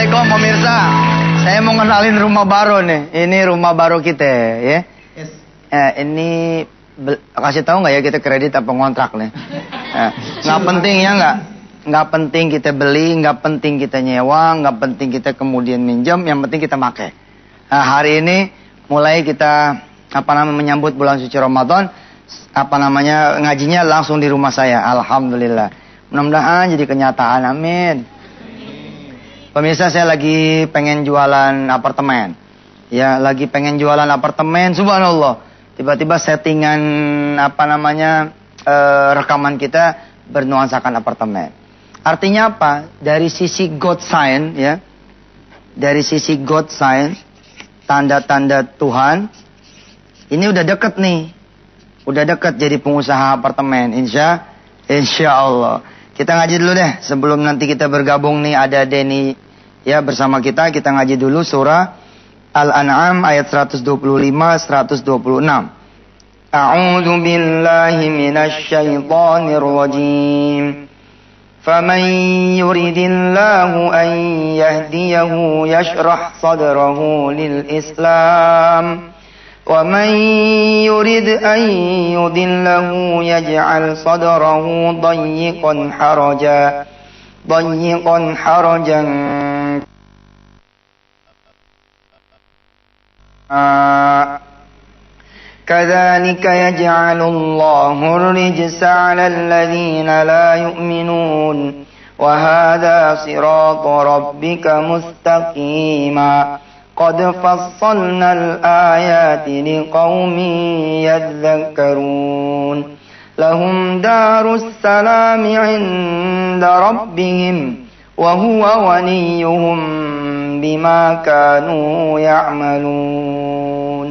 Assalamualaikum pemirsa. Saya mau kenalin rumah baru nih. Ini rumah baru kita ya. Yes. Ini kasih tahu nggak ya kita kredit apa ngontrak nih? Nggak penting ya nggak? Nggak penting kita beli, nggak penting kita nyewa, nggak penting kita kemudian minjem. Yang penting kita pakai. Nah, hari ini mulai kita menyambut bulan suci Ramadan. Ngajinya langsung di rumah saya. Alhamdulillah. Mudah-mudahan jadi kenyataan. Amin. Pemirsa, saya lagi pengen jualan apartemen. Ya, lagi pengen jualan apartemen. Subhanallah. Tiba-tiba settingan rekaman kita bernuansakan apartemen. Artinya apa? Dari sisi God sign ya. Dari sisi God sign, tanda-tanda Tuhan. Ini udah deket nih. Udah deket jadi pengusaha apartemen. Insya Allah. Kita ngaji dulu deh. Sebelum nanti kita bergabung nih ada Denny ya bersama kita. Kita ngaji dulu surah Al-An'am ayat 125 126. A'udzu billahi minasy syaithanir rajim. Faman yuridillahu an yahdiyahu yashrah sadrahu lil Islam. وَمَنْ يُرِدْ أَنْ يُضِلَّهُ يَجْعَلْ صَدْرَهُ ضَيِّقًا حَرَجًا كَذَلِكَ يَجْعَلُ اللَّهُ الرِّجْسَ عَلَى الَّذِينَ لَا يُؤْمِنُونَ وَهَذَا صِرَاطُ رَبِّكَ مُسْتَقِيمًا قد فصلنا الآيات لقوم يذكرون لهم دار السلام عند ربهم وهو وليهم بما كانوا يعملون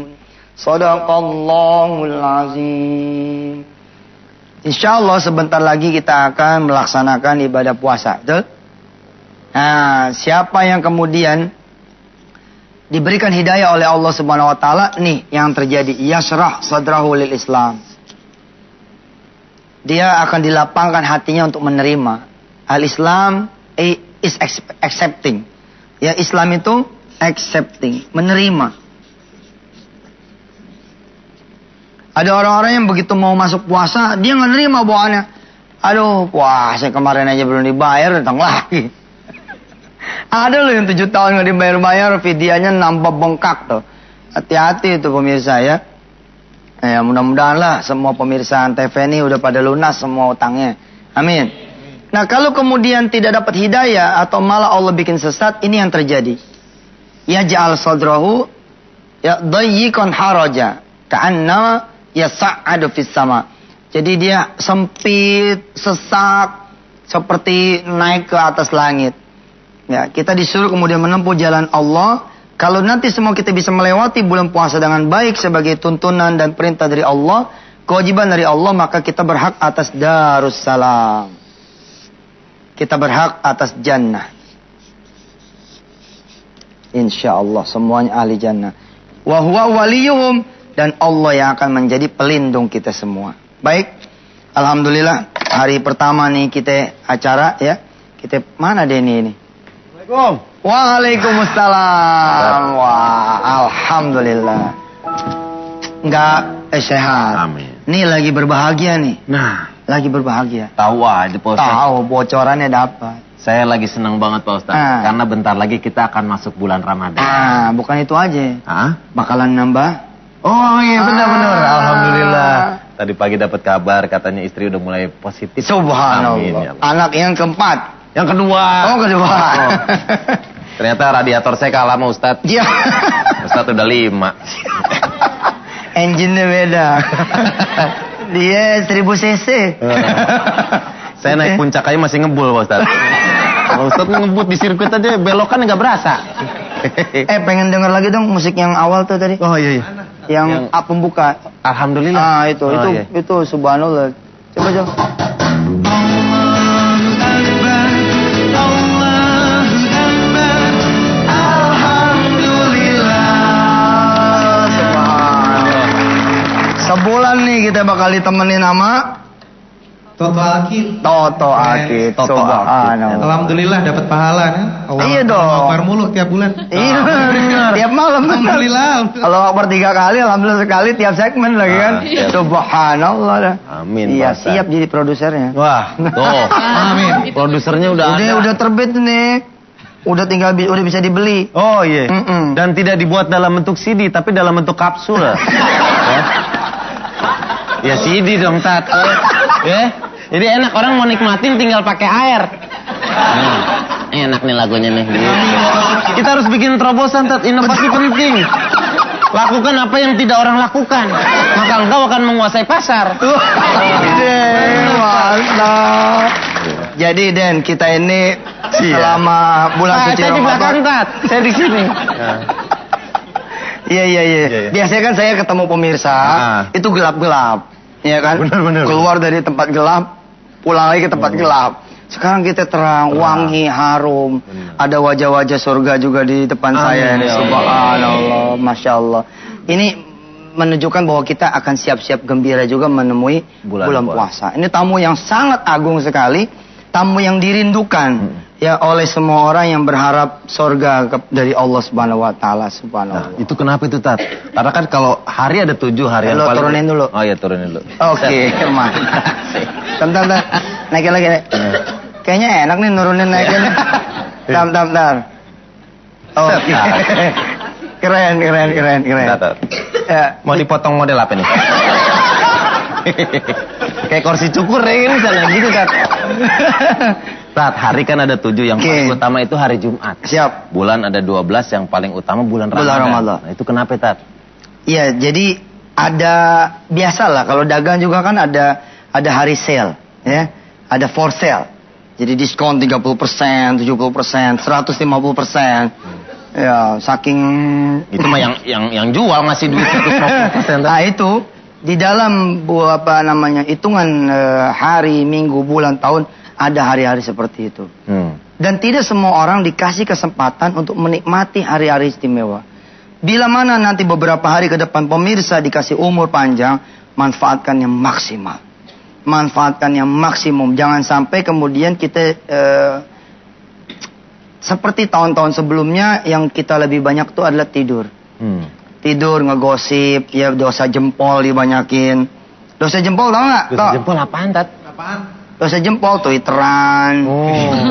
صدق الله العظيم. Insyaallah sebentar lagi kita akan melaksanakan ibadah puasa, betul? Nah, siapa yang kemudian diberikan hidayah oleh Allah Subhanahu wa taala, nih yang terjadi, yashrah sadrahu lil Islam. Dia akan dilapangkan hatinya untuk menerima. Al-Islam is accepting. Ya, Islam itu accepting, menerima. Ada orang-orang yang begitu mau masuk puasa, dia nggak nerima bawaannya. Aduh, puasa kemarin aja belum dibayar, datang lagi. Ada loh yang 7 tahun nggak dibayar-bayar, videonya nambah bengkak tuh. Hati-hati itu pemirsa ya. Ya mudah-mudahan lah semua pemirsa Antv ini udah pada lunas semua utangnya. Amin. Nah kalau kemudian tidak dapat hidayah atau malah Allah bikin sesat, ini yang terjadi. Ya ja'al sadrahu ya dayyiqan haraja ka'anna yas'adu fis sama. Jadi dia sempit, sesak, seperti naik ke atas langit. Ya, kita disuruh kemudian menempuh jalan Allah. Kalau nanti semua kita bisa melewati bulan puasa dengan baik sebagai tuntunan dan perintah dari Allah, kewajiban dari Allah, maka kita berhak atas Darussalam. Kita berhak atas jannah. Insyaallah semuanya ahli jannah. Wa huwa waliyuhum, dan Allah yang akan menjadi pelindung kita semua. Baik. Alhamdulillah hari pertama nih kita acara ya. Kita mana Denny ini? Waalaikumsalam. Wah, alhamdulillah. Enggak sehat. Amin. Nih lagi berbahagia nih. Nah, lagi berbahagia. tahu aja Pak Ustaz. Tahu bocorannya dapat. Saya lagi senang banget Pak Ustaz. Karena bentar lagi kita akan masuk bulan Ramadan. Bukan itu aja. Hah? Bakalan nambah. Oh iya benar-benar. Alhamdulillah. Tadi pagi dapat kabar katanya istri udah mulai positif. Subhanallah. Amin, ya Allah. Anak yang keempat. Yang kedua. Oh kedua. Oh. Ternyata radiator saya kalah sama Ustadz. Iya. Ustadz udah 5. Engine-nya beda. Dia 1000 cc. Saya naik puncak aja masih ngebul Pak Ustadz. Kalau Ustadz ngebut di sirkuit aja belokan nggak berasa. Pengen denger lagi dong musik yang awal tuh tadi. Oh iya. Yang pembuka. Alhamdulillah. Itu subhanallah. Coba. Sebulan nih kita bakal ditemenin sama Toto Aki. Toto Aki. Toto Subhanallah. Alhamdulillah dapat pahala kan? Iya dong. Akbar mulu tiap bulan. Iya, tiap malam. Alhamdulillah. Kalau Akbar 3 kali, alhamdulillah sekali tiap segmen lagi kan. Subhanallah dah. Amin. Iya, Pak Ustadz. siap jadi produsernya. Wah, tuh. Amin. Produsernya udah ada. Udah terbit nih. Udah tinggal udah bisa dibeli. Oh iya. Mm-mm. Dan tidak dibuat dalam bentuk CD, tapi dalam bentuk kapsul. Ya CD dong, Tat. Ya. Jadi enak, orang mau nikmatin tinggal pakai air. Enak nih lagunya nih. Kita harus bikin terobosan, Tat. Inovasi penting. Lakukan apa yang tidak orang lakukan, maka engkau akan menguasai pasar. Mantap. Jadi Den, kita ini selama bulan suci Saya di belakang, Ramadan. Tat. Saya di sini. Iya. Biasanya kan saya ketemu pemirsa, itu gelap-gelap. Iya kan? Benar. Keluar dari tempat gelap, pulang lagi ke tempat gelap. Sekarang kita terang, wangi, harum. Ada wajah-wajah surga juga di depan saya ini. ya Subhanallah, Masya Allah. Ini menunjukkan bahwa kita akan siap-siap gembira juga menemui bulan puasa. Ini tamu yang sangat agung sekali. Tamu yang dirindukan ya oleh semua orang yang berharap surga dari Allah Subhanahu wa taala. Subhanallah. Nah, itu kenapa itu, Tat? Karena kan kalau hari ada 7 hari yang paling... turunin dulu. Oh iya, turunin dulu. Oke, mantap. Bentar. Naikin lagi. Kayaknya enak nih nurunin naikin. Bentar. Oke. Keren. Tat. Ya, Mau dipotong model apa nih? Kayak kursi cukur ya ini misalnya gitu, Tat. Tat, hari kan ada 7, yang paling utama itu hari Jumat. Siap. Bulan ada 12, yang paling utama bulan Ramadan. Nah, itu kenapa, Tat? Iya, jadi ada biasalah kalau dagang juga kan ada hari sale, ya. Ada for sale. Jadi diskon 30%, 70%, 150%. Ya, saking Itu mah yang jual ngasih duit 150%. Nah, itu di dalam hitungan hari, minggu, bulan, tahun ada hari-hari seperti itu. Dan tidak semua orang dikasih kesempatan untuk menikmati hari-hari istimewa. Bila mana nanti beberapa hari ke depan pemirsa dikasih umur panjang, manfaatkan yang maksimal. Manfaatkan yang maksimum. Jangan sampai kemudian kita seperti tahun-tahun sebelumnya yang kita lebih banyak itu adalah tidur. Tidur, ngegosip, ya dosa jempol dibanyakin. Dosa jempol tau nggak? Dosa jempol apaan, Tat? Apaan? Dosa jempol, twitteran.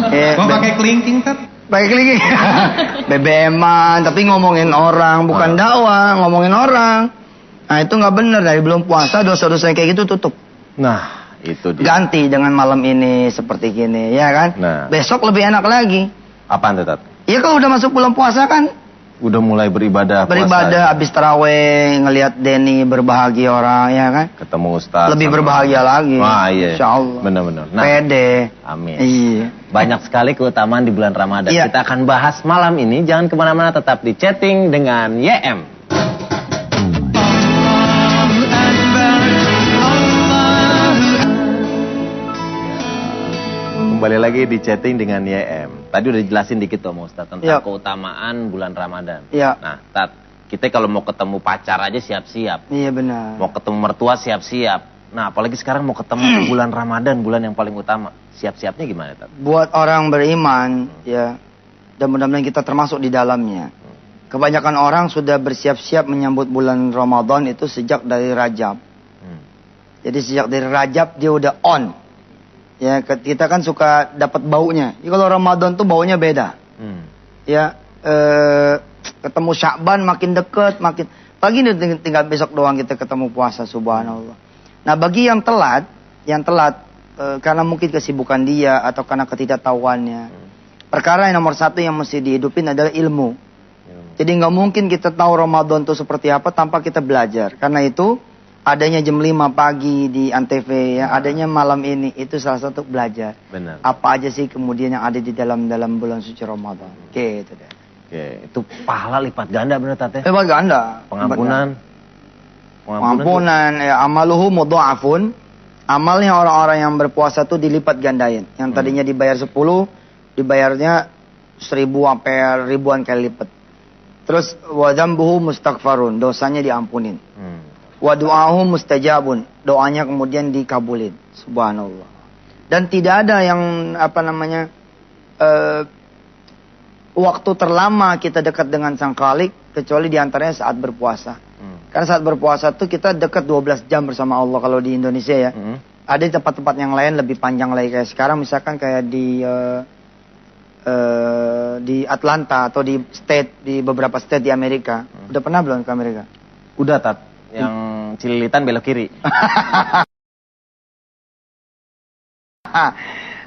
Kok pakai kelingking, Tat? Pakai kelingking. BBM-an, tapi ngomongin orang, bukan dakwah, ngomongin orang. Nah, itu nggak benar. Dari belum puasa, dosa-dosa yang kayak gitu tutup. Nah, itu dia. Ganti dengan malam ini seperti gini, ya kan? Nah. Besok lebih enak lagi. Apaan tuh, Tat? Ya kalau udah masuk bulan puasa kan, Udah mulai beribadah beribadah habis taraweh, ngelihat Denny berbahagia orang, ya kan? Ketemu Ustaz. Lebih berbahagia lagi. Wah, iya. Insya Allah. Benar-benar. Nah, pede. Amin. Iya. Banyak sekali keutamaan di bulan Ramadan. Iya. Kita akan bahas malam ini. Jangan kemana-mana, tetap di chatting dengan YM. Kembali lagi di chatting dengan YM. Tadi udah jelasin dikit tuh sama Ustaz tentang keutamaan bulan Ramadan. Iya. Nah, Tat, kita kalau mau ketemu pacar aja siap-siap. Iya benar. Mau ketemu mertua siap-siap. Nah, apalagi sekarang mau ketemu bulan Ramadan, bulan yang paling utama. Siap-siapnya gimana, Tat? Buat orang beriman, ya, dan mudah-mudahan kita termasuk di dalamnya. Kebanyakan orang sudah bersiap-siap menyambut bulan Ramadan itu sejak dari Rajab. Jadi sejak dari Rajab dia udah on. Ya, kita kan suka dapat baunya. Ya, kalau Ramadan tuh baunya beda. Ya, ketemu Sya'ban makin deket, makin pagi tinggal besok doang kita ketemu puasa, subhanallah. Nah, bagi yang telat karena mungkin kesibukan dia atau karena ketidaktahuannya. Perkara yang nomor satu yang mesti dihidupin adalah ilmu. Jadi nggak mungkin kita tahu Ramadan itu seperti apa tanpa kita belajar. Karena itu adanya jam 5 pagi di Antv, ya, adanya malam ini, itu salah satu belajar. Benar. Apa aja sih kemudian yang ada di dalam bulan suci Ramadan. Gitu deh. Oke, itu pahala lipat ganda bener, Tat, ya? Lipat ganda. Pengampunan, ya, amaluhu mudha'afun. Amalnya orang-orang yang berpuasa tuh dilipat gandain. Yang tadinya dibayar 10, dibayarnya 1000 sampai ribuan kali lipat. Terus wa dzambuhu mustaghfarun, dosanya diampunin. Wa du'ahum mustajabun. Doanya kemudian dikabulin. Subhanallah. Dan tidak ada yang waktu terlama kita dekat dengan Sang Khalik kecuali diantaranya saat berpuasa. Karena saat berpuasa tuh kita dekat 12 jam bersama Allah kalau di Indonesia ya. Ada di tempat-tempat yang lain lebih panjang lagi kayak sekarang misalkan kayak di Atlanta atau di beberapa state di Amerika. Udah pernah belum ke Amerika? Udah, Tat. Yang Cililitan belok kiri.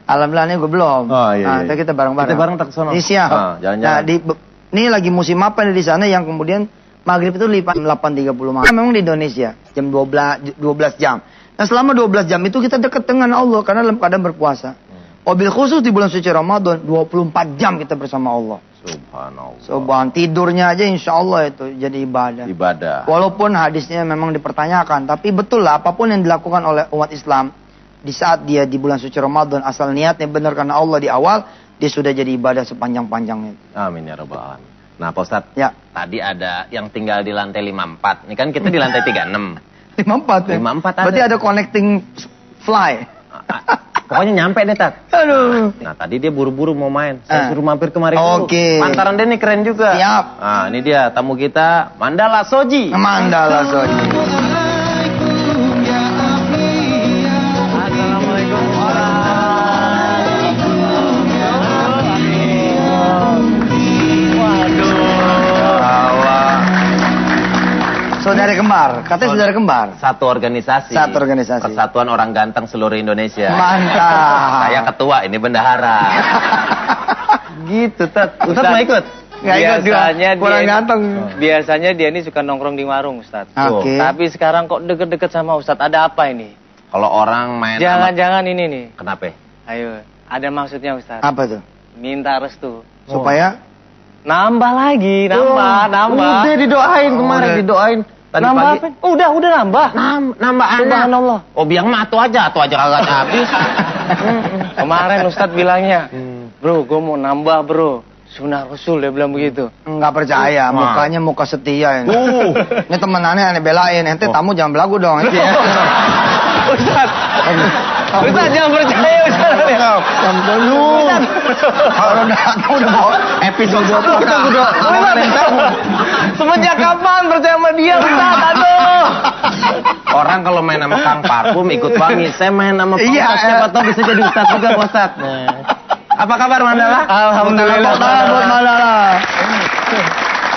Alhamdulillah gue belum. Oh, iya. Nanti kita bareng-bareng. Kita bareng tak ke sono. Siap. Jalan-jalan. Nah, ini lagi musim apa nih di sana yang kemudian maghrib itu 8.30 malam. Memang di Indonesia jam 12 jam. Nah selama 12 jam itu kita dekat dengan Allah karena dalam keadaan berpuasa. Wabil khusus di bulan suci Ramadan 24 jam kita bersama Allah. Subhanallah. Tidurnya aja insya Allah itu jadi ibadah. Walaupun hadisnya memang dipertanyakan, tapi betul lah apapun yang dilakukan oleh umat Islam di saat dia di bulan suci Ramadan asal niatnya benar karena Allah di awal, dia sudah jadi ibadah sepanjang-panjangnya. Amin ya rabbal alamin. Nah, Pak Ustadz, ya. Tadi ada yang tinggal di lantai 54. Ini kan kita di lantai 36. 54 ya? 54 ada. Berarti ada connecting fly. Pokoknya nyampe deh, Tat. Aduh. Nah, tadi dia buru-buru mau main. Saya suruh mampir kemari dulu. Oke. Pantaran dia nih keren juga. Siap. Nah, ini dia tamu kita, Mandala Soji. Mandala Soji. Saudara kembar, katanya saudara kembar. Satu organisasi. Persatuan Orang Ganteng Seluruh Indonesia. Mantap. Saya ketua, ini bendahara. Gitu, Tat. Ustadz mau ikut? Nggak ikut juga, kurang ganteng. Biasanya dia ini suka nongkrong di warung, Ustadz. Oke. Tapi sekarang kok deket-deket sama Ustadz, ada apa ini? Kalau orang main Jangan-jangan ini nih. Kenapa? Ayo, ada maksudnya Ustadz. Apa tuh? Minta restu. Supaya? Nambah lagi, nambah. Udah didoain kemarin, didoain. Tadi nambah pagi. apa? Udah nambah. Nambah anak. Subhanallah. Oh, biang mah atu aja kagak habis. Kemarin Ustadz bilangnya, bro, gue mau nambah bro. Sunnah Rasul, dia bilang begitu. Enggak percaya, mukanya muka setia ini. Ini temenannya aneh belain, ente tamu jangan belagu dong. Ustadz jangan percaya Ustadz. Kalau udah mau episode 20 udah Semenjak kapan percaya sama dia Ustadz? Aduh. Orang kalau main sama Kang Parfum ikut wangi, saya main sama Pak Ustadz, siapa tahu bisa jadi Ustadz juga Pak Ustadz. Apa kabar Mandala? Alhamdulillah. Buat Mandala.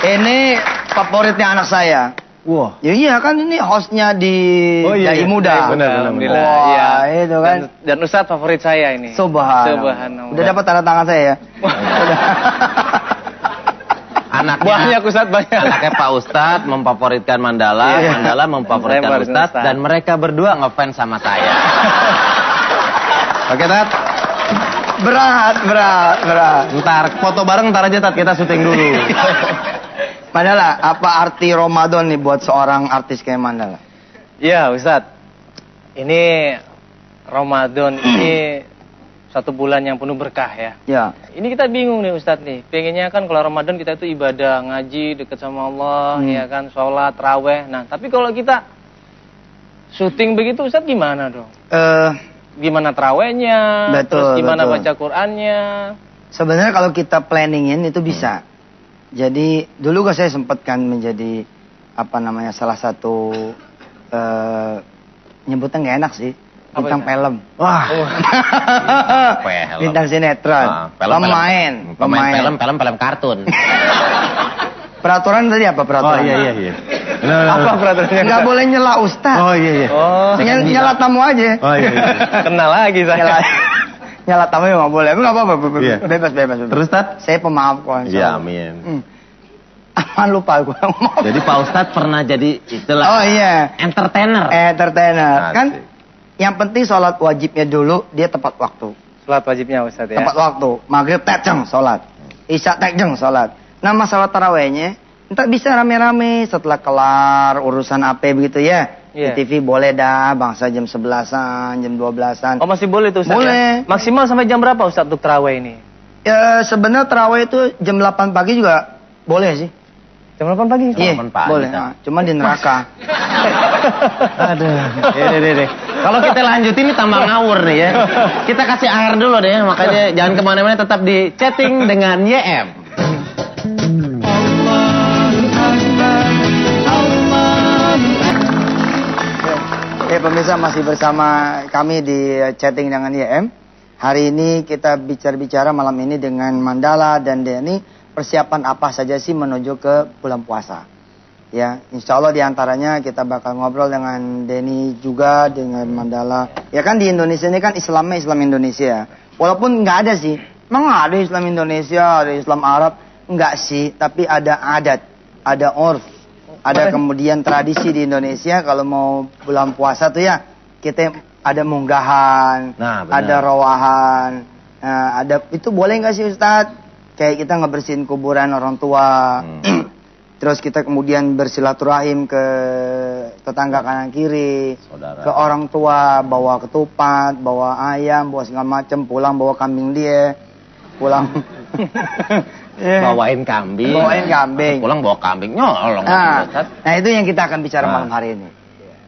Ini favoritnya anak saya. Wah. Ya iya kan ini hostnya di Dai Muda. Benar. Wah, itu kan. Dan Ustadz favorit saya ini. Subhanallah. Udah dapat tanda tangan saya ya. Anaknya banyak Ustadz, banyak. Anaknya Pak Ustadz memfavoritkan Mandala, Mandala memfavoritkan Ustadz, dan mereka berdua ngefans sama saya. Oke, Tat. Berat. Ntar foto bareng ntar aja, Tat, kita syuting dulu. Mandala, apa arti Ramadan nih buat seorang artis kayak Mandala? Iya Ustadz, ini Ramadan ini satu bulan yang penuh berkah ya. Ya. Ini kita bingung nih Ustadz nih, pengennya kan kalau Ramadan kita itu ibadah, ngaji, dekat sama Allah, ya kan, sholat, raweh. Nah, tapi kalau kita syuting begitu Ustadz gimana dong? Gimana terawihnya, terus gimana baca Qur'annya? Sebenarnya kalau kita planningin itu bisa. Jadi dulu kan saya sempat kan menjadi salah satu nyebutnya nggak enak sih, bintang film. Wah. Bintang sinetron. Pemain film kartun. Peraturan tadi apa peraturan? Oh iya. Apa peraturannya? Nggak boleh nyela Ustadz. Oh iya. Oh, nyela tamu aja. Oh iya. Kenal lagi saya. Nyala tamu ya nggak boleh, nggak apa-apa, bebas. Terus Tat? Saya pemaaf kok. Iya, amin. Aman lupa gue. Jadi Pak Ustadz pernah jadi itulah. Oh iya. Entertainer. Kan yang penting sholat wajibnya dulu dia tepat waktu. Sholat wajibnya Ustadz ya. Tepat waktu. Maghrib tekjeng sholat. Isya tekjeng sholat. Nah masalah tarawehnya, entar bisa rame-rame setelah kelar urusan AP begitu ya. Di TV boleh dah, bangsa jam 11-an, jam 12-an. Oh masih boleh tuh Ustadz? Boleh. Ya? Maksimal sampai jam berapa Ustadz untuk taraweh ini? Ya sebenarnya taraweh itu jam 8 pagi juga boleh sih. Jam 8 pagi. Iya, 8 pagi, boleh. Tat. Cuman di neraka. Aduh. Deh. Kalau kita lanjut ini tambah ngawur nih ya. Kita kasih air dulu deh, makanya jangan kemana-mana, tetap di chatting dengan YM. Pemirsa masih bersama kami di chatting dengan YM. Hari ini kita bicara malam ini dengan Mandala dan Denny. Persiapan apa saja sih menuju ke bulan puasa? Ya, insya Allah diantaranya kita bakal ngobrol dengan Denny juga, dengan Mandala. Ya kan di Indonesia ini kan Islamnya Islam Indonesia. Walaupun nggak ada sih. Memang ada Islam Indonesia, ada Islam Arab. Nggak sih, tapi ada adat, ada urf. Ada kemudian tradisi di Indonesia kalau mau bulan puasa tuh ya kita ada munggahan, Nah, benar. ada rawahan, ada itu boleh nggak sih Ustadz? Kayak kita ngebersihin kuburan orang tua, terus kita kemudian bersilaturahim ke tetangga kanan kiri, Saudara. ke orang tua, bawa ketupat, bawa ayam, bawa segala macam, pulang bawa kambing dia, pulang. Bawain kambing. Bawain kambing. Pulang bawa kambing. Nyolong. Nah itu yang kita akan bicara malam hari ini.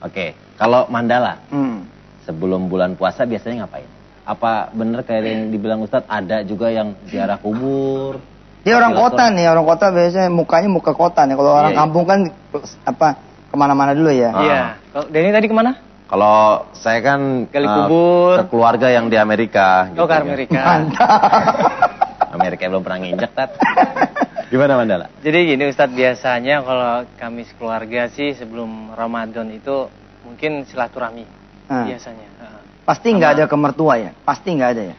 Oke, kalau Mandala Hmm. sebelum bulan puasa biasanya ngapain? Apa bener kayak yang dibilang Ustadz ada juga yang ziarah kubur? Dia orang kota nih, orang kota biasanya mukanya muka kota nih. Kalau orang Iya. kampung kan kemana-mana dulu ya. Iya. Kalau Denny tadi kemana? Kalau saya kan Gali kubur. ke keluarga yang di Amerika. Oh, ke kan. Amerika. Amerika belum pernah nginjek, Tat. Gimana Mandala? Jadi gini Ustadz, biasanya kalau kami sekeluarga sih sebelum Ramadan itu mungkin silaturahmi biasanya. Pasti nggak ada ke mertua ya? Pasti nggak ada ya?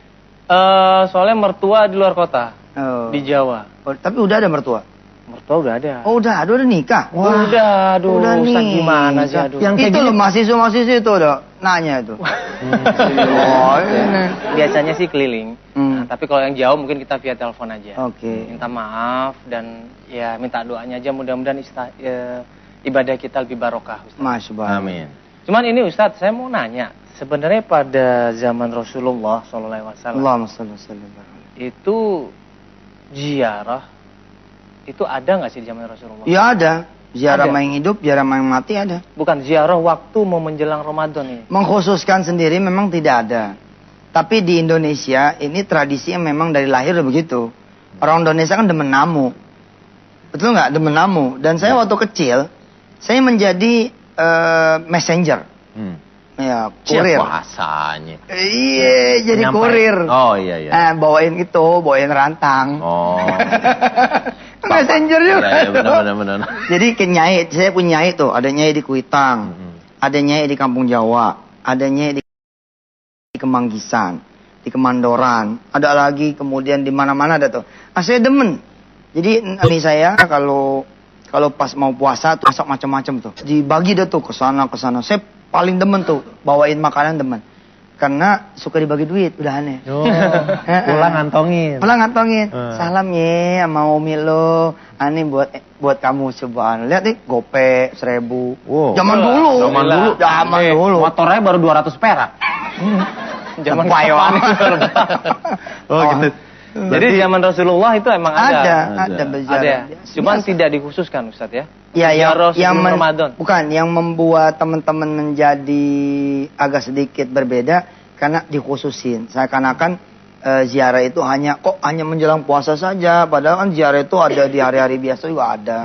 Soalnya mertua di luar kota, Oh. di Jawa. Oh, tapi udah ada mertua? Mertua udah ada. Oh udah nikah? Udah, aduh, udah Ustadz nih. gimana sih, aduh. Yang kayak itu gini- loh mahasiswa itu udah nanya itu. Oh, ini. Biasanya sih keliling. Hmm. Nah, tapi kalau yang jauh mungkin kita via telepon aja. Oke. Minta maaf dan ya minta doanya aja, mudah-mudahan ibadah kita lebih barokah, Ustadz. Masya Allah. Amin. Cuman ini Ustadz, saya mau nanya, sebenarnya pada zaman Rasulullah SAW Allahumma shalli wa sallim. itu ziarah itu ada nggak sih di zaman Rasulullah? Ya ada. Ziarah Ada. main hidup, ziarah main mati ada. Bukan ziarah waktu mau menjelang Ramadan ini. Mengkhususkan sendiri memang tidak ada. Tapi di Indonesia ini tradisinya memang dari lahir udah begitu. Orang Indonesia kan demen namu. Betul nggak? Demen namu. Dan saya waktu kecil, saya menjadi messenger. Ya, kurir. Bahasanya. Iya, jadi Nyampai. kurir. Oh iya. Bawain bawain rantang. Oh. Messenger juga. Iya, benar. Jadi ke nyai, saya punya nyai tuh. Ada nyai di Kuitang, ada nyai di Kampung Jawa, ada nyai di Kemanggisan, di Kemandoran, ada lagi kemudian di mana-mana ada tuh. Saya demen. Jadi ini saya kalau pas mau puasa tuh masak macam-macam tuh. Dibagi deh tuh ke sana. Saya paling demen tuh bawain makanan demen. Karena suka dibagi duit, udah aneh. Oh, pulang ngantongin. Pulang ngantongin. Salam ya sama umi lo. Ani buat kamu subhanallah. Lihat nih, gope 1.000. Wow. Zaman dulu. Zaman dulu. Motornya baru 200 perak. Zaman Payo kapan amat. itu? Oh, gitu. Jadi zaman Rasulullah itu emang ada. Ada Ada berjalan. ya. Cuman tidak dikhususkan Ustadz ya. Ya, Ziarah sebelum Ramadan. Bukan, yang membuat teman-teman menjadi agak sedikit berbeda karena dikhususin. Seakan-akan ziarah itu hanya menjelang puasa saja, padahal kan ziarah itu ada di hari-hari biasa juga ada.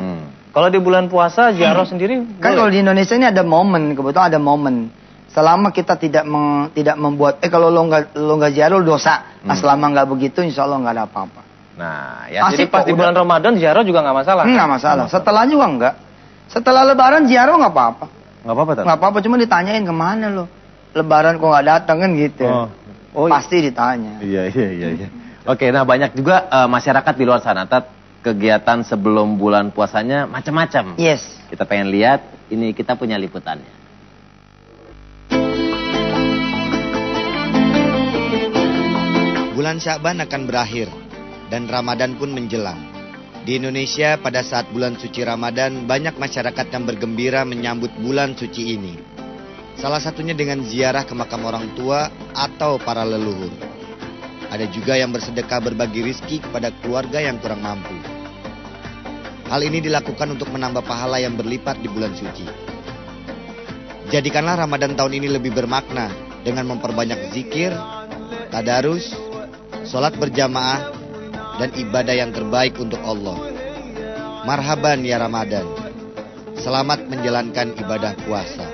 Kalau di bulan puasa ziarah sendiri Kan kalau di Indonesia ini ada momen, kebetulan ada momen. Selama kita tidak membuat kalau lo nggak ziarah lo dosa. Nah, selama nggak begitu, insya Allah nggak ada apa-apa. Nah, ya Jadi pas di bulan Ramadan ziarah juga nggak masalah. Nggak masalah. Setelah juga nggak. Setelah Lebaran ziarah nggak apa-apa. nggak apa-apa, Tat. Nggak apa-apa, cuma ditanyain kemana lo. Lebaran kok nggak datang kan gitu. Oh, Pasti ditanya. Iya. Oke, nah banyak juga masyarakat di luar sana, Tat, kegiatan sebelum bulan puasanya macam-macam. Yes. Kita pengen lihat, ini kita punya liputannya. Bulan Sya'ban akan berakhir dan Ramadan pun menjelang. Di Indonesia pada saat bulan suci Ramadan banyak masyarakat yang bergembira menyambut bulan suci ini. Salah satunya dengan ziarah ke makam orang tua atau para leluhur. Ada juga yang bersedekah berbagi rizki kepada keluarga yang kurang mampu. Hal ini dilakukan untuk menambah pahala yang berlipat di bulan suci. Jadikanlah Ramadan tahun ini lebih bermakna dengan memperbanyak zikir, tadarus, sholat berjamaah, dan ibadah yang terbaik untuk Allah. Marhaban ya Ramadan. Selamat menjalankan ibadah puasa.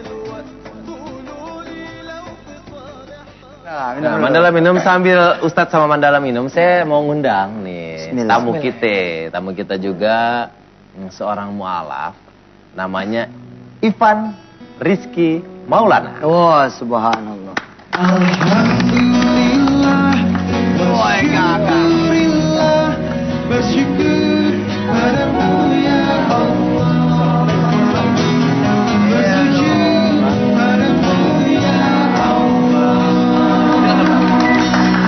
Nah, Mandala minum sambil Ustadz sama Mandala minum, saya mau ngundang nih Bismillah. tamu kita juga seorang mualaf, namanya Ivan Rizky Maulana. Wah, subhanallah. Alhamdulillah, bersyukurillah, bersyukur padamu ya Allah. Bersujud padamu ya Allah.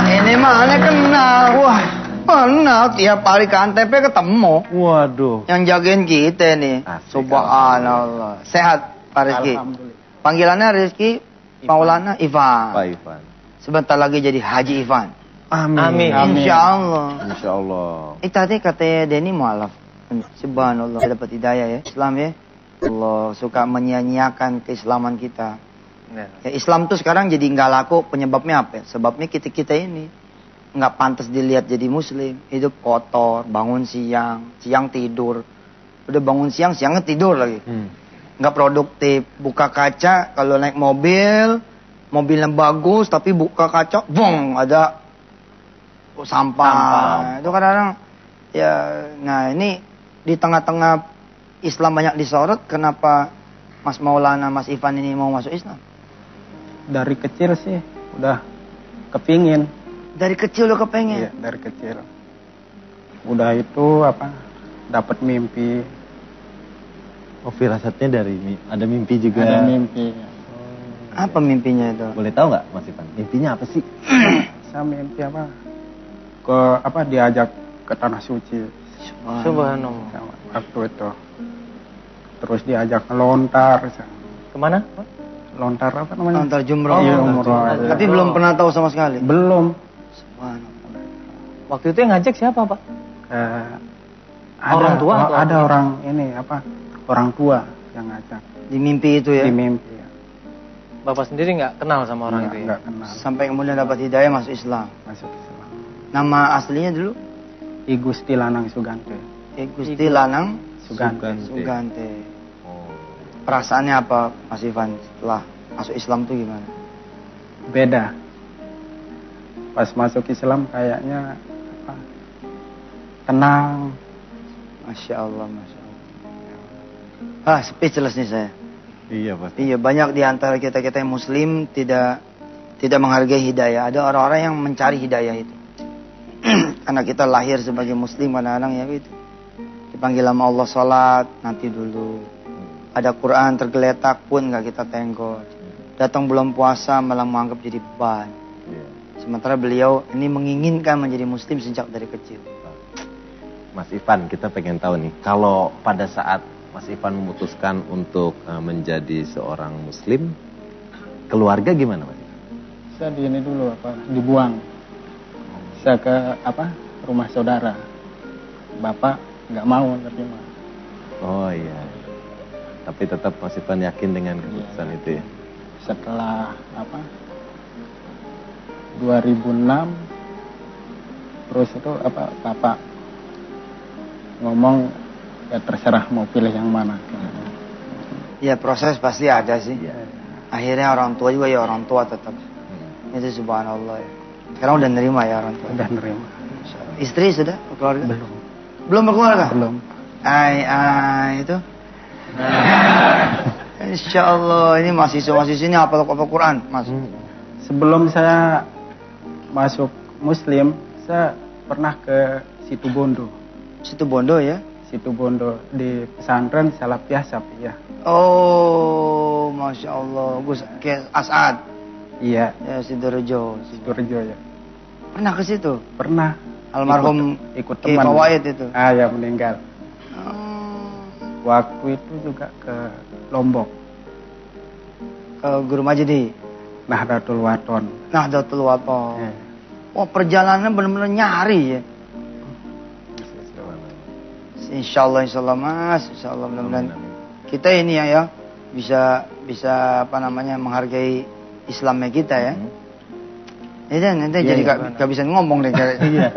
Ini mana kenal? Wah, kenal tiap hari ke Antep ketemu. Waduh. Yang jagain kita nih. Asik, Subhanallah. Sehat Pak Rizky? Alhamdulillah. Panggilannya Rizky Maulana Ivan. Pak Ivan. Sebentar lagi jadi Haji Ivan. Amin. Insya Allah. Insya Allah. Tadi kata Denny mualaf. Subhanallah. Saya dapat hidayah ya. Islam ya. Allah suka menyia-nyiakan keislaman kita. Ya, Islam tuh sekarang jadi nggak laku. Penyebabnya apa? Sebabnya kita ini nggak pantas dilihat jadi muslim. Hidup kotor, bangun siang, siang tidur. Udah bangun siang, siangnya tidur lagi. Nggak produktif. Buka kaca, kalau naik mobil yang bagus, tapi buka kaca, bong, ada sampah. Itu kadang-kadang, ya, nah ini di tengah-tengah Islam banyak disorot, kenapa Mas Maulana, Mas Ivan ini mau masuk Islam? Dari kecil sih udah kepingin. Dari kecil lo kepengen? Iya, dari kecil. Udah itu apa? Dapat mimpi. Oh, firasatnya dari ada mimpi juga. Ada mimpi. Apa mimpinya itu? Boleh tahu nggak, Mas Ivan? Mimpinya apa sih? Saya mimpi apa? Diajak ke tanah suci. Subhanallah. Waktu itu. Terus diajak lontar. Kemana? Lontar apa namanya? Antar jumroh. Iya, umroh. Tapi belum pernah tahu sama sekali. Belum. Subhanallah. Waktu itu yang ngajak siapa, Pak? Orang tua atau ada orang ini apa? Orang tua yang ngajak Di mimpi itu ya? di mimpi. Ya. Bapak sendiri nggak kenal sama orang itu ya? Nggak kenal. Sampai kemudian dapat hidayah masuk Islam. Masuk Islam. Nama aslinya dulu? I Gusti Lanang Sugante. Gusti Lanang Sugante. Sugante. Oh. Perasaannya apa Mas Ivan setelah masuk Islam tuh gimana? Beda. Pas masuk Islam kayaknya apa? Tenang. Masya Allah, Masya Allah. Speechless nih saya. Iya, Pak. Iya, banyak di antara kita-kita yang muslim tidak menghargai hidayah. Ada orang-orang yang mencari hidayah itu. Karena kita lahir sebagai muslim, kadang-kadang ya gitu. Dipanggil sama Allah sholat, nanti dulu. Ada Quran tergeletak pun nggak kita tengok. Datang bulan puasa malah menganggap jadi beban. Iya. Sementara beliau ini menginginkan menjadi muslim sejak dari kecil. Mas Ivan, kita pengen tahu nih, kalau pada saat Mas Ivan memutuskan untuk menjadi seorang muslim, keluarga gimana, Mas Ivan? Saya di ini dulu apa? Dibuang. Saya ke apa? Rumah saudara. Bapak nggak mau terima. Oh iya. Tapi tetap Mas Ivan yakin dengan keputusan itu ya? Setelah apa? 2006 terus itu apa? Bapak ngomong ya terserah mau pilih yang mana. Ya proses pasti ada sih. Akhirnya orang tua juga ya orang tua tetap. Itu subhanallah ya. Sekarang udah nerima ya orang tua. Udah nerima. Istri sudah berkeluarga? Belum. Belum berkeluarga? Belum. Itu. Insya Allah ini mahasiswa ini hafal Quran Mas. Sebelum saya masuk Muslim, saya pernah ke Situ Bondo. Situ Bondo ya? Situ Bondo di pesantren Salafiyah Syafiyah. Oh, Masya Allah. Gus As'ad. Iya, Ya, Sidorejo. Sidorejo ya. Pernah ke situ? Pernah. Almarhum ikut Kiai teman. Fawaid itu. Ya meninggal. Oh. Waktu itu juga ke Lombok, Ke Guru Majdi. Nahdlatul Wathon. Nahdlatul Wathon. Ya. Wah, perjalanan benar-benar nyari ya. Insya Allah Mas, Insya Allah mudah-mudahan kita ini ya bisa apa namanya menghargai Islamnya kita ya. Nanti jadi gak bisa ngomong deh,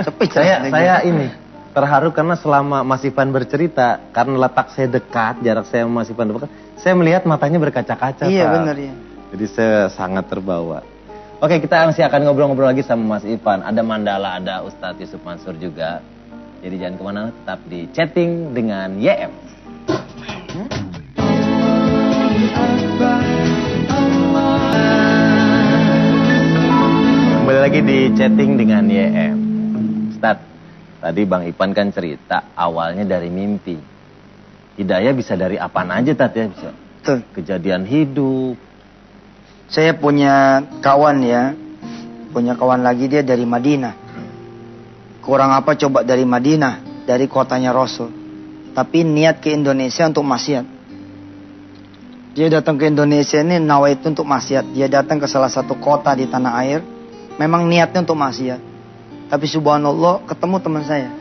sepi. Saya ini terharu karena selama Mas Ivan bercerita, karena letak saya dekat, jarak saya sama Mas Ivan dekat, saya melihat matanya berkaca-kaca. Iya benar ya. Jadi saya sangat terbawa. Oke, kita masih akan ngobrol-ngobrol lagi sama Mas Ivan. Ada Mandala, ada Ustadz Yusuf Mansur juga. Jadi jangan kemana, tetap di chatting dengan YM. Kembali lagi di chatting dengan YM. Ustadz, tadi Bang Ipan kan cerita awalnya dari mimpi. Hidayah bisa dari apaan aja, Tat ya? Bisa Betul. kejadian hidup. Saya punya kawan ya, punya kawan lagi dia dari Madinah. Kurang apa coba dari Madinah, dari kotanya Rasul. Tapi niat ke Indonesia untuk maksiat. Dia datang ke Indonesia ini nawaitu untuk maksiat. Dia datang ke salah satu kota di tanah air, memang niatnya untuk maksiat. Tapi subhanallah ketemu teman saya.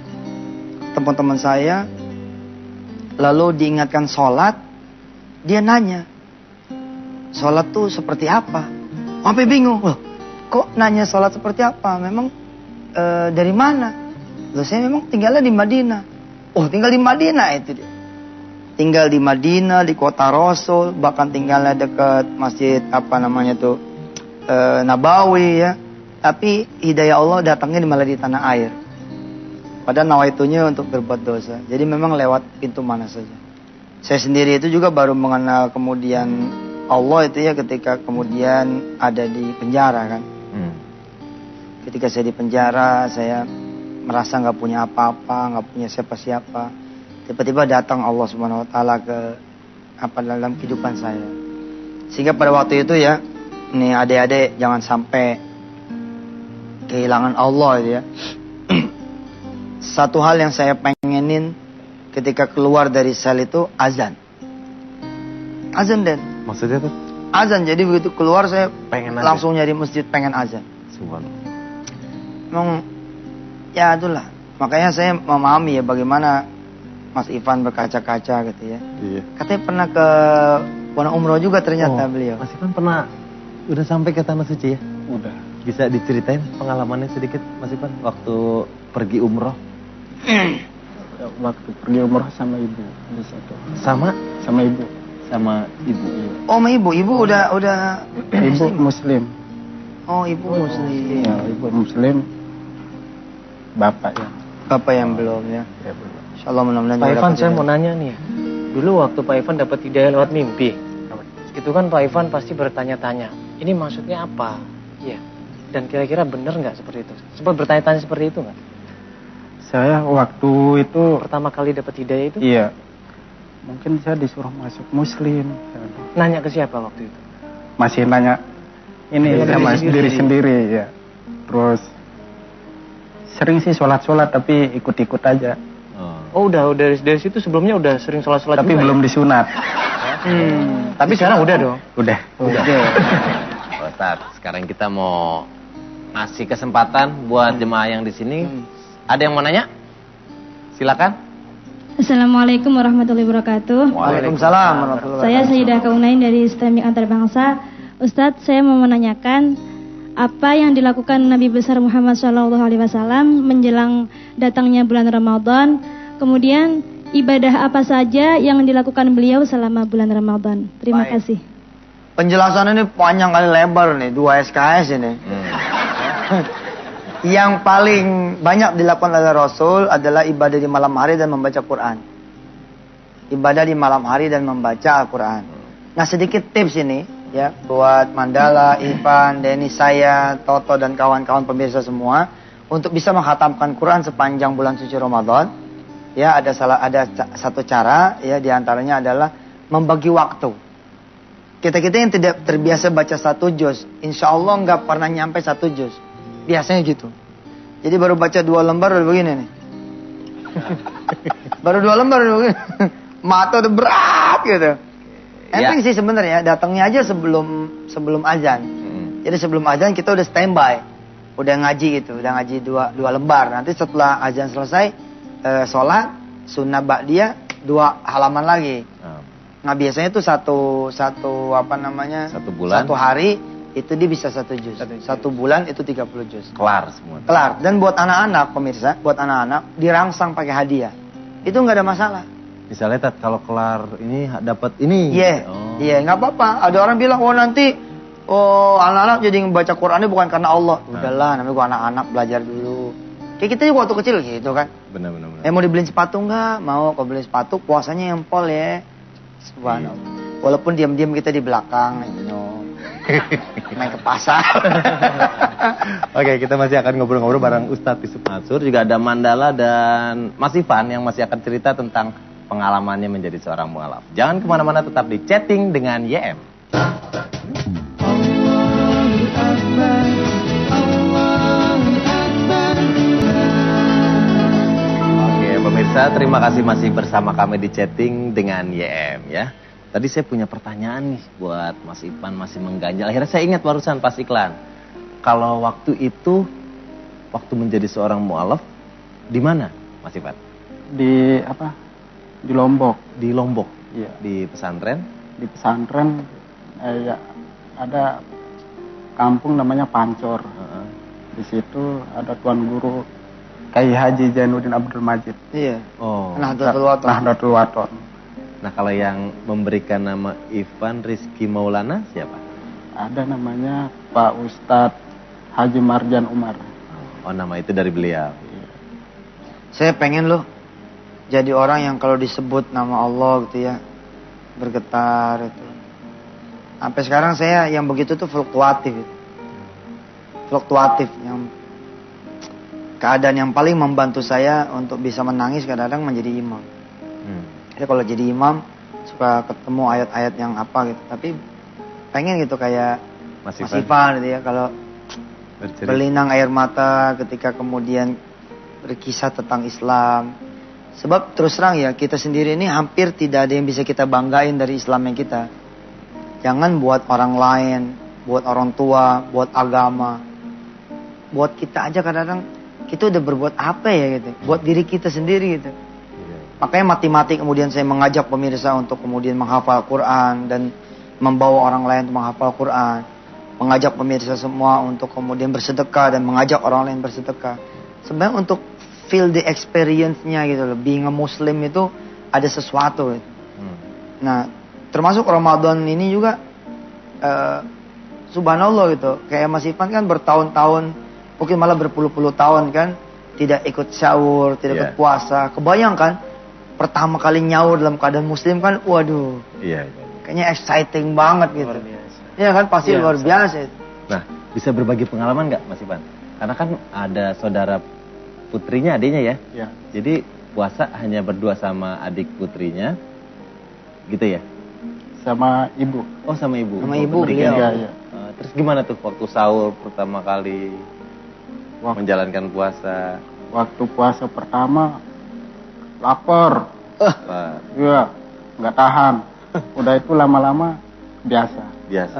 Ketemu teman saya, lalu diingatkan sholat, dia nanya, sholat tuh seperti apa? Sampai bingung, loh, kok nanya sholat seperti apa? Memang dari mana? Loh, saya memang tinggalnya di Madinah. Oh, tinggal di Madinah itu dia. Tinggal di Madinah, di kota Rasul, bahkan tinggalnya dekat masjid apa namanya tuh Nabawi ya. Tapi hidayah Allah datangnya malah di tanah air. Padahal nawaitunya untuk berbuat dosa. Jadi memang lewat pintu mana saja. Saya sendiri itu juga baru mengenal kemudian Allah itu ya ketika kemudian ada di penjara kan. Ketika saya di penjara, saya merasa nggak punya apa-apa, nggak punya siapa-siapa. Tiba-tiba datang Allah Subhanahu Wa Taala ke dalam kehidupan saya. Sehingga pada waktu itu ya, nih adik-adik jangan sampai kehilangan Allah gitu ya. Satu hal yang saya pengenin ketika keluar dari sel itu azan. Azan Den. Maksudnya tuh? Azan, jadi begitu keluar saya Pengen langsung nyari masjid pengen azan. Subhanallah. Memang ya itulah. Makanya saya memahami ya bagaimana Mas Ivan berkaca-kaca gitu ya. Iya. Katanya pernah ke Pondok Umroh juga ternyata beliau. Mas Ivan pernah udah sampai ke Tanah Suci ya? Udah. Bisa diceritain pengalamannya sedikit Mas Ivan waktu pergi umroh? Waktu pergi umroh sama ibu di situ. Sama Sama ibu. Iya. Oh, sama ibu udah Ibu Muslim. Oh, ibu muslim. Ya, ibu Muslim. Bapak ya. Bapak yang belum ya. Ya belum. Insyaallah mudah-mudahan. Pak juga Ivan, dapat saya hidayah. mau nanya nih ya. Dulu waktu Pak Ivan dapat hidayah lewat mimpi, itu kan Pak Ivan pasti bertanya-tanya, ini maksudnya apa? Iya. Dan kira-kira benar nggak seperti itu? Sempat bertanya-tanya seperti itu nggak? Saya waktu itu Pertama kali dapat hidayah itu? iya. Mungkin saya disuruh masuk Muslim. Nanya ke siapa waktu itu? Masih nanya ini Dengan sama diri diri sendiri. sendiri ya. Terus sering sih sholat-sholat tapi ikut-ikut aja. Oh, udah dari situ sebelumnya udah sering sholat-sholat Tapi juga, belum ya? disunat. Tapi sekarang udah dong. Udah. Ustaz, sekarang kita mau ngasih kesempatan buat jemaah yang di sini. Ada yang mau nanya? Silakan. Assalamualaikum warahmatullahi wabarakatuh. Waalaikumsalam warahmatullahi Saya wabarakatuh. Sayyidah Kaunain dari Islamik Antarbangsa. Ustadz, saya mau menanyakan apa yang dilakukan Nabi besar Muhammad SAW menjelang datangnya bulan Ramadan. Kemudian ibadah apa saja yang dilakukan beliau selama bulan Ramadan. Terima Baik. kasih. Penjelasan ini panjang kali lebar nih, 2 SKS ini. Yang paling banyak dilakukan oleh Rasul adalah ibadah di malam hari dan membaca Quran. Ibadah di malam hari dan membaca Al-Quran. Nah, sedikit tips ini ya buat Mandala, Ivan, Denny, saya, Toto dan kawan-kawan pemirsa semua untuk bisa menghatamkan Quran sepanjang bulan suci Ramadan. Ya, ada satu cara ya diantaranya adalah membagi waktu. Kita yang tidak terbiasa baca 1 juz, insya Allah nggak pernah nyampe 1 juz. Biasanya gitu. Jadi baru baca 2 lembar udah begini nih. Baru 2 lembar udah begini. Mata udah berat gitu. Enteng sih sebenarnya, datangnya aja sebelum azan. Jadi sebelum azan kita udah standby. Udah ngaji gitu, udah ngaji 2 lembar. Nanti setelah azan selesai sholat, sunnah ba'diyah 2 halaman lagi. Ah, Nah biasanya tuh satu apa namanya? 1 bulan. 1 hari itu dia bisa 1 juz. 1 bulan itu 30 juz. Kelar semua. Kelar. Dan buat anak-anak pemirsa, buat anak-anak dirangsang pakai hadiah. Itu nggak ada masalah. Misalnya Tat, kalau kelar ini dapat ini. Iya, Oh. iya nggak apa-apa. Ada orang bilang, nanti anak-anak jadi membaca Qurannya bukan karena Allah. Udahlah, namanya gua anak-anak belajar dulu. Kayak kita juga waktu kecil gitu kan. Benar. Mau dibeliin sepatu nggak? Mau. Kalau beli sepatu puasanya yang pol ya. Subhanallah. Walaupun diam-diam kita di belakang, main ke pasar. Oke, kita masih akan ngobrol-ngobrol bareng Ustadz Yusuf Mansur. Juga ada Mandala dan Mas Ivan yang masih akan cerita tentang pengalamannya menjadi seorang mualaf. Jangan kemana-mana, tetap di Chatting dengan YM. Oke, pemirsa, terima kasih masih bersama kami di Chatting dengan YM ya. Tadi saya punya pertanyaan nih buat Mas Ivan, masih mengganjal. Akhirnya saya ingat barusan pas iklan. Kalau waktu itu, waktu menjadi seorang mualaf, di mana Mas Ivan? Di di Lombok. Di Lombok, Iya. di pesantren. Di pesantren ya, ada kampung namanya Pancor. Heeh. Di situ ada tuan guru Kiai Haji Zainuddin Abdul Majid. Iya. Oh. Nahdlatul Wathon. Nahdlatul Wathon. Nah, kalau yang memberikan nama Ivan Rizky Maulana siapa? Ada namanya Pak Ustadz Haji Marjan Umar. Oh, nama itu dari beliau. Saya pengen loh jadi orang yang kalau disebut nama Allah gitu ya bergetar itu. Sampai sekarang saya yang begitu tuh fluktuatif. Fluktuatif yang keadaan yang paling membantu saya untuk bisa menangis kadang-kadang menjadi imam. Jadi kalau jadi imam suka ketemu ayat-ayat yang apa gitu. Tapi pengen gitu kayak Mas Ivan gitu ya kalau berlinang air mata ketika kemudian berkisah tentang Islam. Sebab terus terang ya kita sendiri ini hampir tidak ada yang bisa kita banggain dari Islamnya kita. Jangan buat orang lain, buat orang tua, buat agama. Buat kita aja kadang-kadang kita udah berbuat apa ya gitu. Buat diri kita sendiri gitu. Makanya mati-mati kemudian saya mengajak pemirsa untuk kemudian menghafal Quran dan membawa orang lain untuk menghafal Quran. Mengajak pemirsa semua untuk kemudian bersedekah dan mengajak orang lain bersedekah. Sebenarnya untuk feel the experience-nya gitu loh. Being a Muslim itu ada sesuatu gitu. Nah, termasuk Ramadan ini juga subhanallah gitu. Kayak Mas Ivan kan bertahun-tahun, mungkin malah berpuluh-puluh tahun kan tidak ikut sahur, tidak ikut puasa. Kebayangkan pertama kali nyaur dalam keadaan Muslim kan, waduh. Iya. Kayaknya exciting banget gitu. Iya kan pasti luar biasa. Nah, bisa berbagi pengalaman nggak Mas Ivan? Karena kan ada saudara putrinya, adiknya ya. Iya. Jadi puasa hanya berdua sama adik putrinya, gitu ya? Sama ibu. Oh, sama ibu. Sama ibu beliau. Iya. Terus gimana tuh waktu sahur pertama kali menjalankan puasa? Waktu puasa pertama lapar. Wah, Iya, nggak tahan. Udah itu lama-lama biasa. biasa.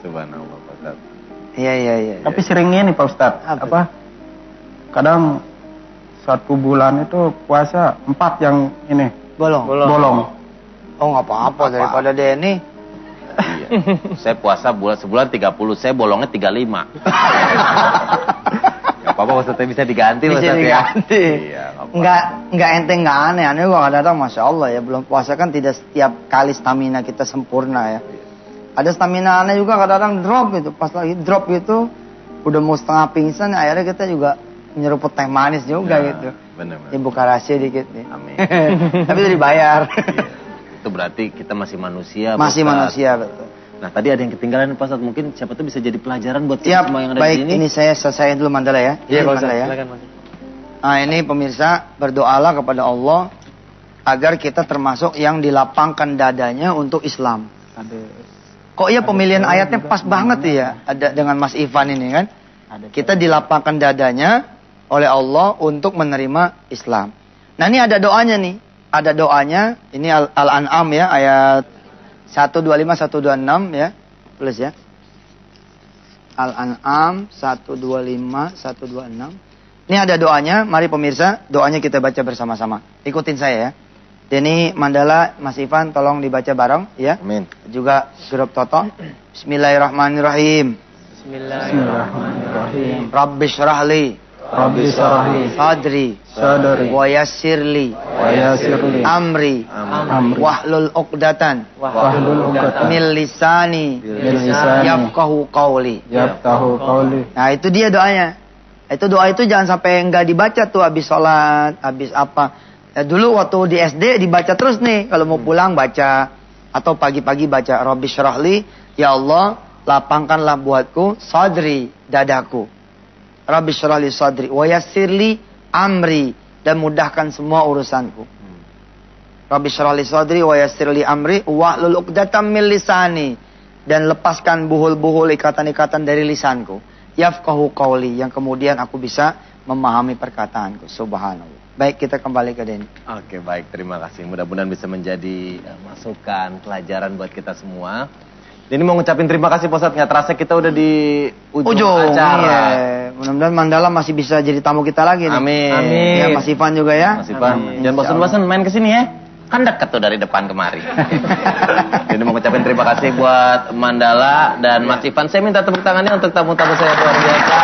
Subhanallah Pak Ustadz. Iya. Tapi sering ini Pak Ustadz. Apa? Kadang 1 bulan itu puasa 4 yang ini Bolong. bolong. Oh nggak apa-apa daripada Denny. Iya. Saya puasa sebulan 30, saya bolongnya 35. Gak apa-apa Ustadz, bisa diganti Bisa Ustadz ya. diganti. Iya, gak apa-apa. Nggak enteng, nggak aneh. Aneh gua kadang-kadang Masya Allah ya. Belum puasa kan tidak setiap kali stamina kita sempurna ya. Ada stamina aneh juga kadang-kadang drop gitu. Pas lagi drop gitu, udah mau setengah pingsan, akhirnya kita juga nyeruput teh manis juga gitu. Benar-benar. Ya buka rahasia dikit nih. Amin. Tapi itu dibayar. Iya. Itu berarti kita masih manusia. Masih Pak Ustadz. manusia betul. Nah, tadi ada yang ketinggalan Pak Ustadz. Mungkin siapa tuh bisa jadi pelajaran buat kita Ya, semua yang ada baik. di sini. Ini saya selesaiin dulu Mandala ya. Iya, Ini Pak Mandala Ustadz, ya. silakan Mas. Nah, ini pemirsa, berdoalah kepada Allah agar kita termasuk yang dilapangkan dadanya untuk Islam. Kok ya pemilihan ayatnya pas banget ya ada dengan Mas Ivan ini kan? Kita dilapangkan dadanya oleh Allah untuk menerima Islam. Nah, ini ada doanya nih. Ada doanya, ini Al-An'am ya, ayat 125 126 ya. Tulis ya. Al-An'am 125 126. Ini ada doanya, mari pemirsa, doanya kita baca bersama-sama. Ikutin saya ya. Ini mandala Mas Ivan tolong dibaca bareng ya. Amin. Juga grup Toto. Bismillahirrahmanirrahim. Bismillahirrahmanirrahim. Rabbi syrahli Rabbi syrahli sadri sadri wa yassirli wa yassirli amri amri wahlul uqdatan wahlul 'uqdatam min lisani min lisani yafqahu qawli. yafqahu qawli. Nah, itu dia doanya. Itu doa itu jangan sampai enggak dibaca tuh habis sholat, habis apa. Dulu waktu di SD dibaca terus nih. Kalau mau pulang baca. Atau pagi-pagi baca. Rabbi syrahli, ya Allah, lapangkanlah buatku sadri, dadaku. Rabbi syrahli sadri, wa yassirli amri, dan mudahkan semua urusanku. Rabbi syrahli sadri, wa yassirli amri, wahlul 'uqdatam min lisani, dan lepaskan buhul-buhul ikatan-ikatan dari lisanku. Yafqahu qawli, yang kemudian aku bisa memahami perkataanku. Subhanallah. Baik, kita kembali ke Denny. Oke, baik, terima kasih. Mudah-mudahan bisa menjadi masukan, pelajaran buat kita semua. Denny mau ngucapin terima kasih Pak Ustadz. Nggak terasa kita udah di ujung acara. Iya. Mudah-mudahan Mandala masih bisa jadi tamu kita lagi nih. Amin. Ya, Mas Ivan juga ya. Mas Ivan, jangan bosan-bosan main kesini ya. Kan dekat tuh dari depan kemari. Jadi mau ngucapin terima kasih buat Mandala dan Mas Ivan. Saya minta tepuk tangannya untuk tamu-tamu saya luar biasa.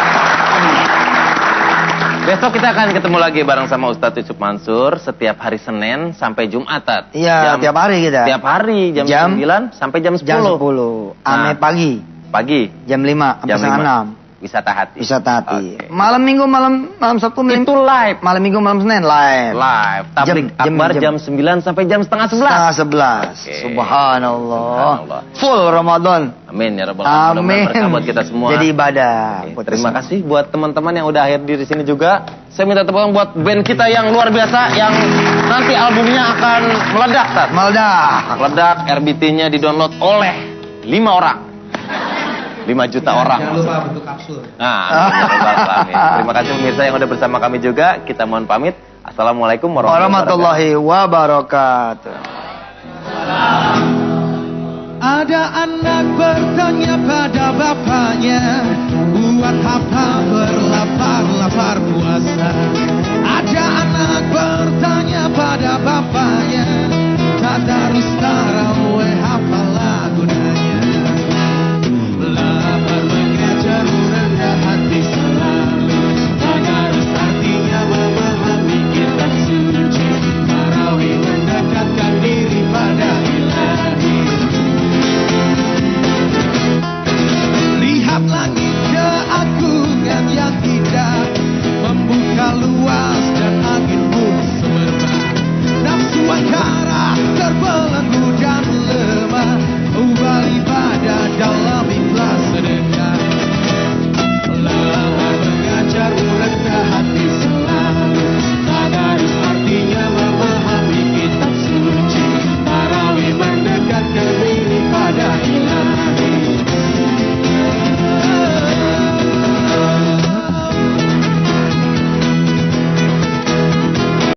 Besok kita akan ketemu lagi bareng sama Ustadz Yusuf Mansur setiap hari Senin sampai Jumat. Iya, tiap hari kita. Tiap hari jam 9 sampai jam 10. Jam 10. Ame Nah, pagi. Pagi. Jam 5 sampai Jam setengah 5. 6. Wisata hati. Wisata hati. Oke. Malam Minggu, malam Sabtu, Itu live. malam Minggu, malam Senin live. Live. Tablik akbar jam 9 sampai jam setengah 11. Setengah 11. Oke. Subhanallah. Full Ramadan. Amin ya rabbal alamin. Amin. Mudah-mudahan berkah buat kita semua. Jadi ibadah. Oke, buat terima semua. kasih buat teman-teman yang udah hadir di sini juga. Saya minta tepuk tangan buat band kita yang luar biasa yang nanti albumnya akan meledak, Tat. Meledak, RBT-nya didownload oleh 5 orang. 5 juta orang. Jangan lupa bentuk kapsul. Nah, amin ya rabbal alamin. Terima kasih pemirsa yang udah bersama kami juga. Kita mohon pamit. Assalamualaikum warahmatullahi Warahmatullahi wabarakatuh. Ada anak bertanya pada bapaknya, buat apa berlapar-lapar puasa?